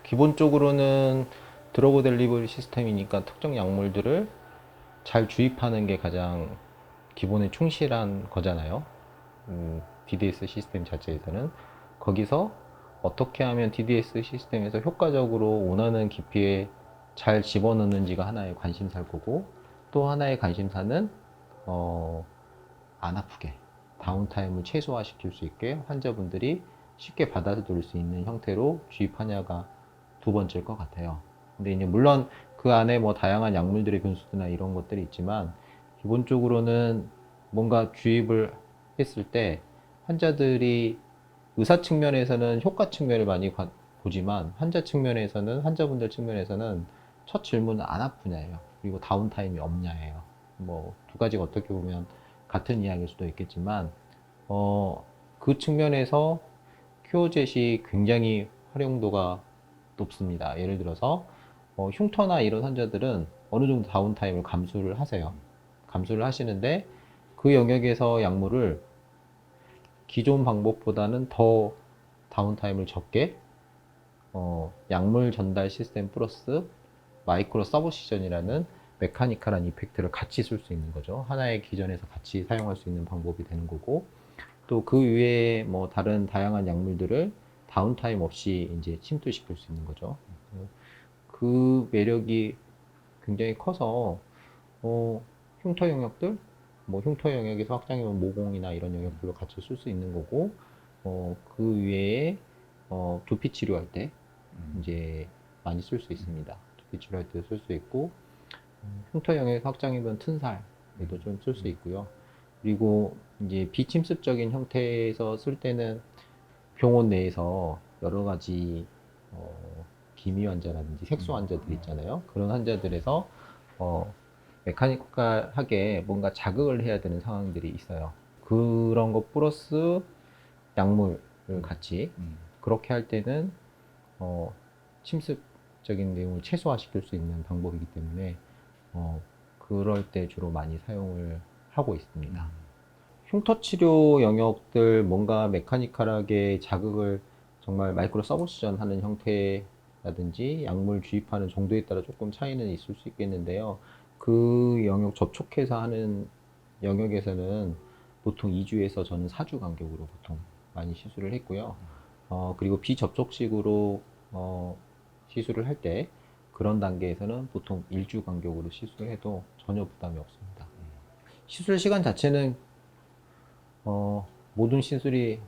기본적으로는 드러그 델리버리 시스템이니까 특정 약물들을 잘 주입하는 게 가장 기본에 충실한 거잖아요. DDS 시스템 자체에서는. 거기서 어떻게 하면 DDS 시스템에서 효과적으로 원하는 깊이에 잘 집어넣는지가 하나의 관심사일 거고, 또 하나의 관심사는 안 아프게 다운타임을 최소화시킬 수 있게 환자분들이 쉽게 받아들일 수 있는 형태로 주입하냐가 두 번째일 것 같아요. 근데 이제 물론 그 안에 뭐 다양한 약물들의 변수나 이런 것들이 있지만, 기본적으로는 뭔가 주입을 했을 때 환자들이 의사 측면에서는 효과 측면을 많이 보지만, 환자분들 측면에서는 첫 질문은 안 아프냐예요. 그리고 다운타임이 없냐예요. 뭐 두 가지가 어떻게 보면 같은 이야기일 수도 있겠지만, 그 측면에서 큐어젯이 굉장히 활용도가 높습니다. 예를 들어서 흉터나 이런 환자들은 어느 정도 다운타임을 감수를 하세요. 감수를 하시는데, 그 영역에서 약물을 기존 방법보다는 더 다운타임을 적게 약물 전달 시스템 플러스 마이크로 서버시전이라는 메카니컬한 이펙트를 같이 쓸 수 있는 거죠. 하나의 기전에서 같이 사용할 수 있는 방법이 되는 거고, 또 그 위에 뭐 다른 다양한 약물들을 다운타임 없이 이제 침투시킬 수 있는 거죠. 그 매력이 굉장히 커서 흉터 영역들, 뭐 흉터 영역에서 확장이면 모공이나 이런 영역들로 같이 쓸 수 있는 거고, 그 외에 두피 치료할 때 이제 많이 쓸 수 있습니다. 두피 치료할 때 쓸 수 있고, 흉터 영역 확장이면 튼살에도 좀 쓸 수 있고요. 그리고 이제 비침습적인 형태에서 쓸 때는 병원 내에서 여러 가지 기미 환자라든지 색소 환자들 있잖아요. 그런 환자들에서 메카니컬하게 뭔가 자극을 해야 되는 상황들이 있어요. 그런 것 플러스 약물을 같이 그렇게 할 때는 침습적인 내용을 최소화시킬 수 있는 방법이기 때문에 그럴 때 주로 많이 사용을 하고 있습니다. 흉터 치료 영역들 뭔가 메카니컬하게 자극을 정말 마이크로 서브시전 하는 형태라든지 약물 주입하는 정도에 따라 조금 차이는 있을 수 있겠는데요. 그 영역 접촉해서 하는 영역에서는 보통 2주에서 저는 4주 간격으로 보통 많이 시술을 했고요. 그리고 비접촉식으로 시술을 할 때 그런 단계에서는 보통 1주 간격으로 시술을 해도 전혀 부담이 없습니다. 시술 시간 자체는 모든 시술이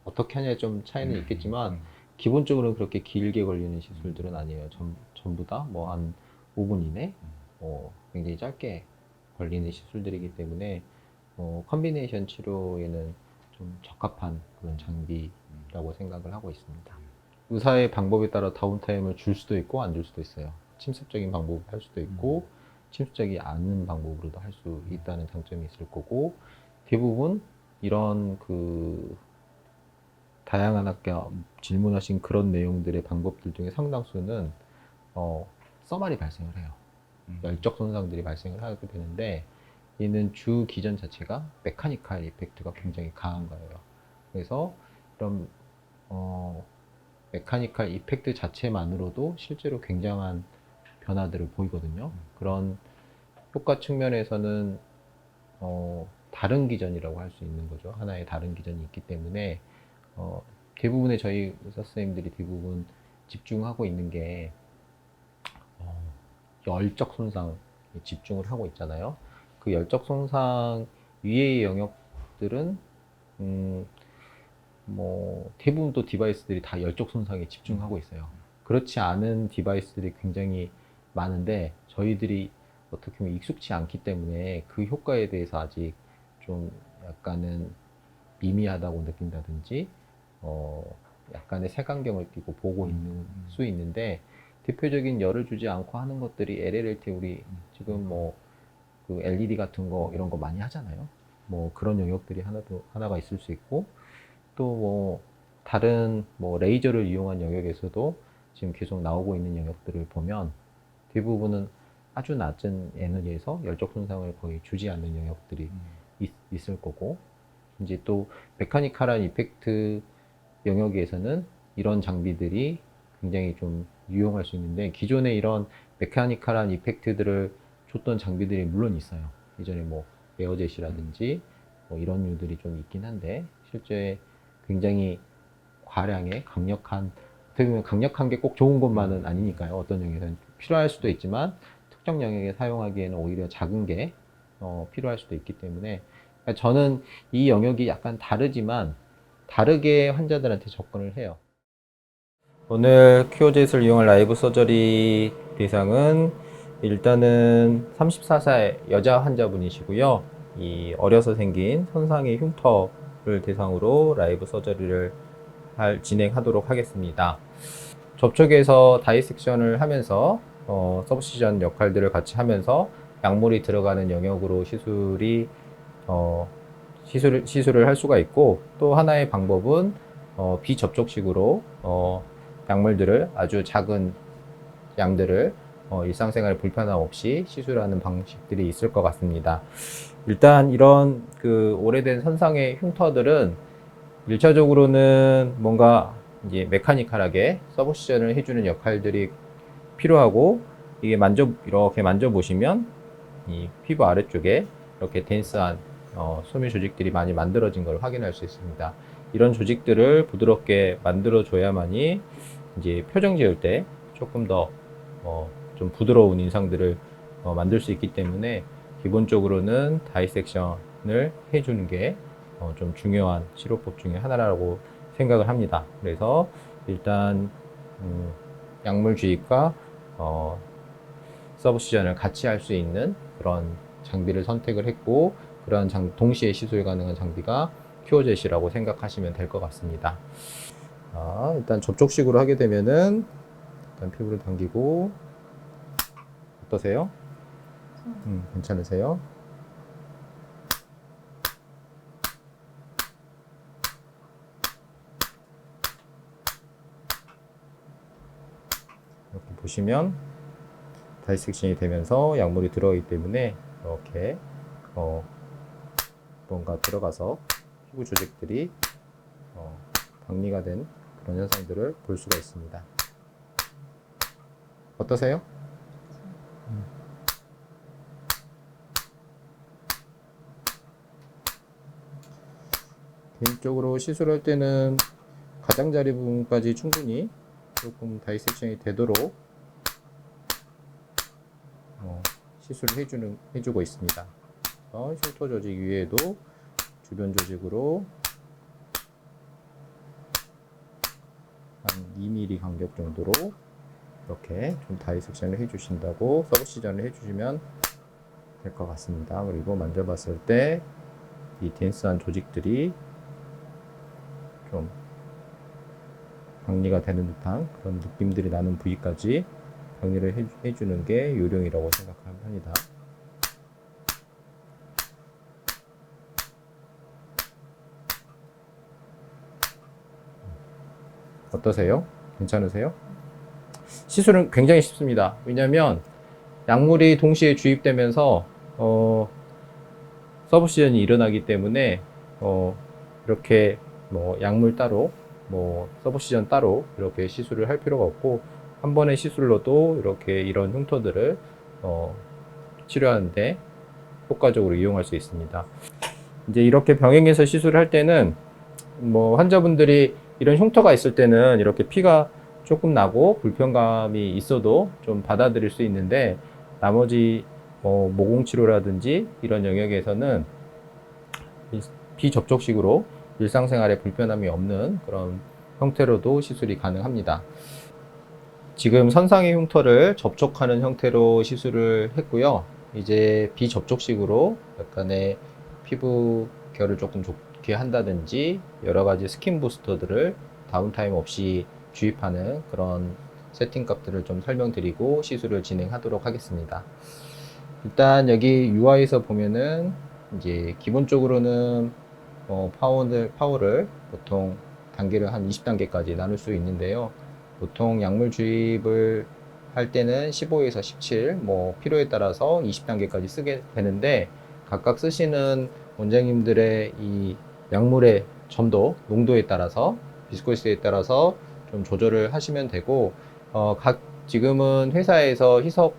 어떻게 하냐에 좀 차이는 있겠지만, 기본적으로 그렇게 길게 걸리는 시술들은 아니에요. 전부 다 뭐 한 5분 이내, 굉장히 짧게 걸리는 시술들이기 때문에 컨비네이션 치료에는 좀 적합한 그런 장비라고 생각을 하고 있습니다. 의사의 방법에 따라 다운타임을 줄 수도 있고 안 줄 수도 있어요. 침습적인 방법을 할 수도 있고 침습적이 않은 방법으로도 할 수 있다는 장점이 있을 거고, 대부분 이런 그 다양한 아까 질문하신 그런 내용들의 방법들 중에 상당수는 써마리 발생을 해요. 열적 손상들이 발생을 하게 되는데, 얘는 주 기전 자체가 메카니컬 이펙트가 굉장히 강한 거예요. 그래서 이런 메카니컬 이펙트 자체만으로도 실제로 굉장한 변화들을 보이거든요. 그런 효과 측면에서는 다른 기전이라고 할 수 있는 거죠. 하나의 다른 기전이 있기 때문에 대부분의 저희 의사 선생님들이 대부분 집중하고 있는 게 열적 손상에 집중을 하고 있잖아요. 그 열적 손상 위의 영역들은 뭐 대부분 또 디바이스들이 다 열적 손상에 집중하고 있어요. 그렇지 않은 디바이스들이 굉장히 많은데, 저희들이 어떻게 보면 익숙치 않기 때문에 그 효과에 대해서 아직 좀 약간은 미미하다고 느낀다든지 약간의 색안경을 끼고 보고 있는 수 있는데, 대표적인 열을 주지 않고 하는 것들이 LLLT, 우리 지금 뭐 그 LED 같은 거 이런 거 많이 하잖아요. 뭐 그런 영역들이 하나가 있을 수 있고, 또 뭐 다른 뭐 레이저를 이용한 영역에서도 지금 계속 나오고 있는 영역들을 보면 대부분은 아주 낮은 에너지에서 열적 손상을 거의 주지 않는 영역들이 있을 거고, 이제 또 메카니컬한 이펙트 영역에서는 이런 장비들이 굉장히 좀 유용할 수 있는데, 기존에 이런 메카니컬한 이펙트들을 줬던 장비들이 물론 있어요. 예전에 뭐 에어젯이라든지 뭐 이런 류들이 좀 있긴 한데, 실제 굉장히 과량의 강력한, 어떻게 보면 강력한 게 꼭 좋은 것만은 아니니까요. 어떤 영역에서는 필요할 수도 있지만 특정 영역에 사용하기에는 오히려 작은 게 필요할 수도 있기 때문에, 그러니까 저는 이 영역이 약간 다르지만 다르게 환자들한테 접근을 해요. 오늘 큐어젯을 이용한 라이브 서저리 대상은 일단은 34세 여자 환자분이시고요. 이 어려서 생긴 손상의 흉터를 대상으로 라이브 서저리를 진행하도록 하겠습니다. 접촉에서 다이섹션을 하면서 서브시전 역할들을 같이 하면서 약물이 들어가는 영역으로 시술을 할 수가 있고, 또 하나의 방법은 비접촉식으로 약물들을, 아주 작은 양들을 일상생활에 불편함 없이 시술하는 방식들이 있을 것 같습니다. 일단 이런 그 오래된 선상의 흉터들은 1차적으로는 뭔가 이제 메카니컬하게 서브시전을 해주는 역할들이 필요하고, 이게 이렇게 만져보시면 이 피부 아래쪽에 이렇게 덴스한 소묘 조직들이 많이 만들어진 걸 확인할 수 있습니다. 이런 조직들을 부드럽게 만들어줘야만이 이제 표정 지을 때 조금 더 좀 부드러운 인상들을 만들 수 있기 때문에, 기본적으로는 다이섹션을 해주는 게 좀 중요한 치료법 중에 하나라고 생각을 합니다. 그래서 일단 약물 주입과 서브시전을 같이 할 수 있는 그런 장비를 선택을 했고, 그런 동시에 시술 가능한 장비가 큐어젯이라고 생각하시면 될 것 같습니다. 일단 접촉식으로 하게 되면은 일단 피부를 당기고, 어떠세요? 괜찮으세요? 이렇게 보시면 다이섹션이 되면서 약물이 들어가기 때문에 이렇게 뭔가 들어가서 피부 조직들이 박리가 된 그런 현상들을 볼 수가 있습니다. 어떠세요? 개인적으로 시술할 때는 가장자리 부분까지 충분히 조금 다이섹션이 되도록 시술을 해주고 있습니다. 흉터 조직 위에도 주변 조직으로 한 2mm 간격 정도로 이렇게 좀 다이섹션을 해주신다고, 서브시전을 해주시면 될 것 같습니다. 그리고 만져봤을 때 이 덴스한 조직들이 좀 박리가 되는 듯한 그런 느낌들이 나는 부위까지 박리를 해주는 게 요령이라고 생각합니다. 어떠세요? 괜찮으세요? 시술은 굉장히 쉽습니다. 왜냐하면 약물이 동시에 주입되면서 서브시전이 일어나기 때문에 이렇게 뭐 약물 따로, 뭐 서브시전 따로 이렇게 시술을 할 필요가 없고, 한 번의 시술로도 이렇게 이런 흉터들을 치료하는데 효과적으로 이용할 수 있습니다. 이제 이렇게 병행해서 시술을 할 때는 뭐 환자분들이 이런 흉터가 있을 때는 이렇게 피가 조금 나고 불편감이 있어도 좀 받아들일 수 있는데, 나머지 모공치료라든지 이런 영역에서는 비접촉식으로 일상생활에 불편함이 없는 그런 형태로도 시술이 가능합니다. 지금 선상의 흉터를 접촉하는 형태로 시술을 했고요. 이제 비접촉식으로 약간의 피부 결을 조금 좋게 한다든지 여러 가지 스킨 부스터들을 다운타임 없이 주입하는 그런 세팅 값들을 좀 설명드리고 시술을 진행하도록 하겠습니다. 일단 여기 UI에서 보면은 이제 기본적으로는 파워를 보통 단계를 한 20단계까지 나눌 수 있는데요. 보통 약물 주입을 할 때는 15에서 17, 뭐 필요에 따라서 20단계까지 쓰게 되는데, 각각 쓰시는 원장님들의 이 약물의 점도, 농도에 따라서, 비스코시에 따라서 좀 조절을 하시면 되고, 지금은 회사에서 희석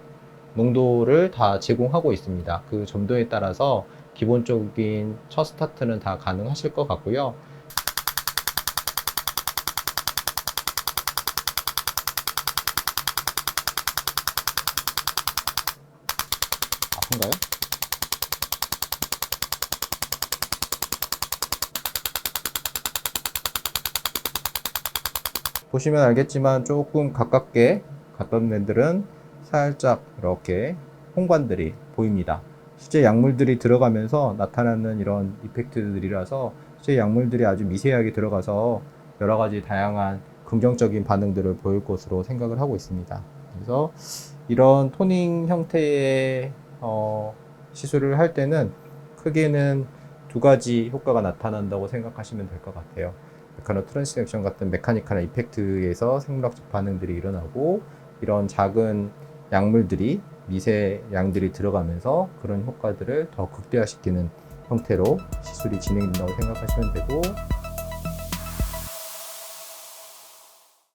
농도를 다 제공하고 있습니다. 그 점도에 따라서 기본적인 첫 스타트는 다 가능하실 것 같고요. 아픈가요? 보시면 알겠지만 조금 가깝게 갔던 애들은 살짝 이렇게 홍관들이 보입니다. 실제 약물들이 들어가면서 나타나는 이런 이펙트들이라서 실제 약물들이 아주 미세하게 들어가서 여러 가지 다양한 긍정적인 반응들을 보일 것으로 생각을 하고 있습니다. 그래서 이런 토닝 형태의 시술을 할 때는 크게는 두 가지 효과가 나타난다고 생각하시면 될 것 같아요. 메카노 트랜스액션 같은 메카니컬한 이펙트에서 생물학적 반응들이 일어나고, 이런 작은 약물들이 미세 양들이 들어가면서 그런 효과들을 더 극대화시키는 형태로 시술이 진행된다고 생각하시면 되고,